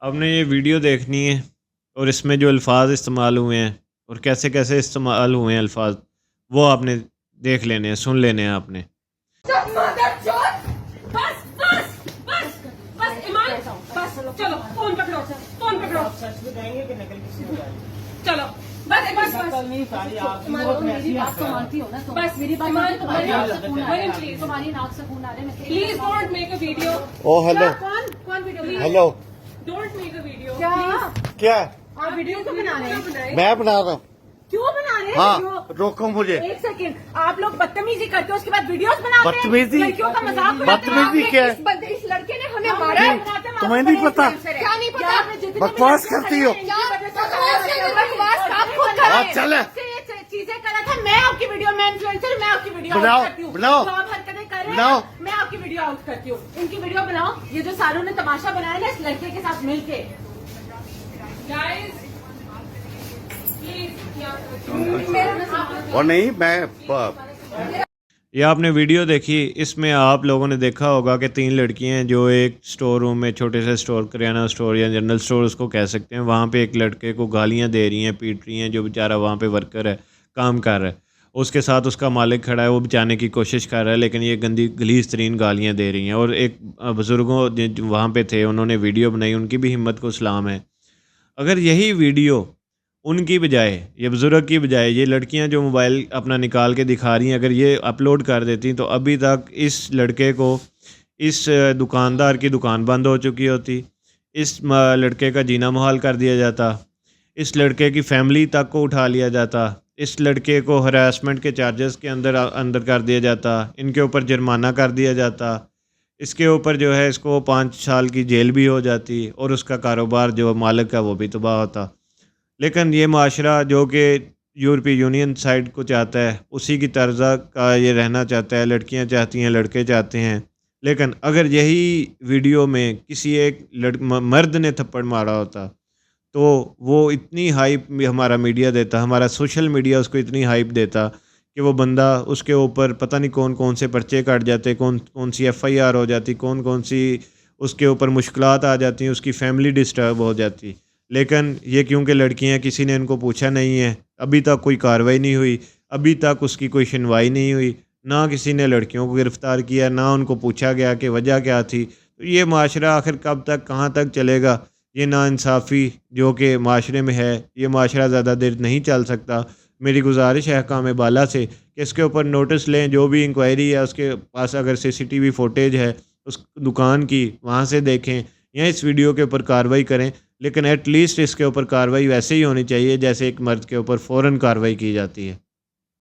آپ نے یہ ویڈیو دیکھنی ہے اور اس میں جو الفاظ استعمال ہوئے ہیں اور کیسے کیسے استعمال ہوئے ہیں الفاظ، وہ آپ نے دیکھ لینے ہیں، سن لینے ہیں آپ نے۔ چلو فون پکڑو، فون پکڑو، چلو بس بس بس تمہاری ناک سے خون آ رہے ہیں۔ Please don't make a video. او ہیلو کون video? Hello don't make a video. کیا آپ ویڈیو کیوں بنا رہے ہیں؟ میں بنا رہا ہوں؟ کیوں بنا رہے ہیں ہاں ویڈیو؟ روکو مجھے۔ ایک سیکنڈ، آپ لوگ بدتمیزی کرتے ہو اس کے بعد ویڈیوز بناتے ہیں، بدتمیزی؟ لڑکیوں کا مذاق اڑاتے ہیں۔ بدتمیزی کیا ہے؟ اس لڑکے نے ہمیں مارا ہے۔ تمہیں نہیں پتا؟ کیا نہیں پتا؟ بکواس کرتی ہو۔ چلے چیزیں کر رہا تھا، میں آپ کی ویڈیو، میں انفلوئنسر، میں آپ کی ویڈیو بناؤ، آؤٹ کرتی ہوں۔ بناؤ، جو آپ حرکتیں کر رہے بناؤ۔ ہیں میں آپ کی ویڈیو آؤٹ کرتی ہوں، ان کی ویڈیو بناؤ۔ یہ جو ساروں نے تماشا بنایا نا اس لڑکے کے ساتھ مل کے، اور نہیں میں یہ آپ نے ویڈیو دیکھی، اس میں آپ لوگوں نے دیکھا ہوگا کہ 3 لڑکیاں ہیں جو ایک سٹور روم میں، چھوٹے سے سٹور، کریانہ سٹور یا جنرل سٹور اس کو کہہ سکتے ہیں، وہاں پہ ایک لڑکے کو گالیاں دے رہی ہیں، پیٹ رہی ہیں، جو بیچارہ وہاں پہ ورکر ہے، کام کر رہا ہے، اس کے ساتھ اس کا مالک کھڑا ہے، وہ بچانے کی کوشش کر رہا ہے، لیکن یہ گندی گلیز ترین گالیاں دے رہی ہیں۔ اور ایک بزرگوں جو وہاں پہ تھے، انہوں نے ویڈیو بنائی، ان کی بھی ہمت کو سلام ہے۔ اگر یہی ویڈیو ان کی بجائے، یہ بزرگ کی بجائے، یہ لڑکیاں جو موبائل اپنا نکال کے دکھا رہی ہیں، اگر یہ اپلوڈ کر دیتی تو ابھی تک اس لڑکے کو، اس دکاندار کی دکان بند ہو چکی ہوتی، اس لڑکے کا جینا محال کر دیا جاتا، اس لڑکے کی فیملی تک کو اٹھا لیا جاتا، اس لڑکے کو ہراسمنٹ کے چارجز کے اندر کر دیا جاتا، ان کے اوپر جرمانہ کر دیا جاتا، اس کے اوپر جو ہے اس کو 5 سال کی جیل بھی ہو جاتی، اور اس کا کاروبار جو مالک کا وہ بھی تباہ ہوتا۔ لیکن یہ معاشرہ جو کہ یورپی یونین سائڈ کو چاہتا ہے، اسی کی طرز کا یہ رہنا چاہتا ہے، لڑکیاں چاہتی ہیں، لڑکے چاہتے ہیں۔ لیکن اگر یہی ویڈیو میں کسی ایک مرد نے تھپڑ مارا ہوتا تو وہ اتنی ہائپ ہمارا میڈیا دیتا، ہمارا سوشل میڈیا اس کو اتنی ہائپ دیتا کہ وہ بندہ، اس کے اوپر پتہ نہیں کون کون سے پرچے کٹ جاتے، کون سی FIR ہو جاتی، کون سی اس کے اوپر مشکلات آ جاتی ہیں، اس کی فیملی ڈسٹرب ہو جاتی۔ لیکن یہ کیونکہ لڑکیاں، کسی نے ان کو پوچھا نہیں ہے، ابھی تک کوئی کارروائی نہیں ہوئی، ابھی تک اس کی کوئی سنوائی نہیں ہوئی، نہ کسی نے لڑکیوں کو گرفتار کیا، نہ ان کو پوچھا گیا کہ وجہ کیا تھی۔ تو یہ معاشرہ آخر کب تک، کہاں تک چلے گا؟ یہ ناانصافی جو کہ معاشرے میں ہے، یہ معاشرہ زیادہ دیر نہیں چل سکتا۔ میری گزارش ہے حکام بالا سے کہ اس کے اوپر نوٹس لیں، جو بھی انکوائری ہے اس کے پاس اگر CCTV فوٹیج ہے اس دکان کی، وہاں سے دیکھیں یا اس ویڈیو کے اوپر کارروائی کریں، لیکن ایٹ لیسٹ اس کے اوپر کارروائی ویسے ہی ہونی چاہیے جیسے ایک مرد کے اوپر فوراً کارروائی کی جاتی ہے۔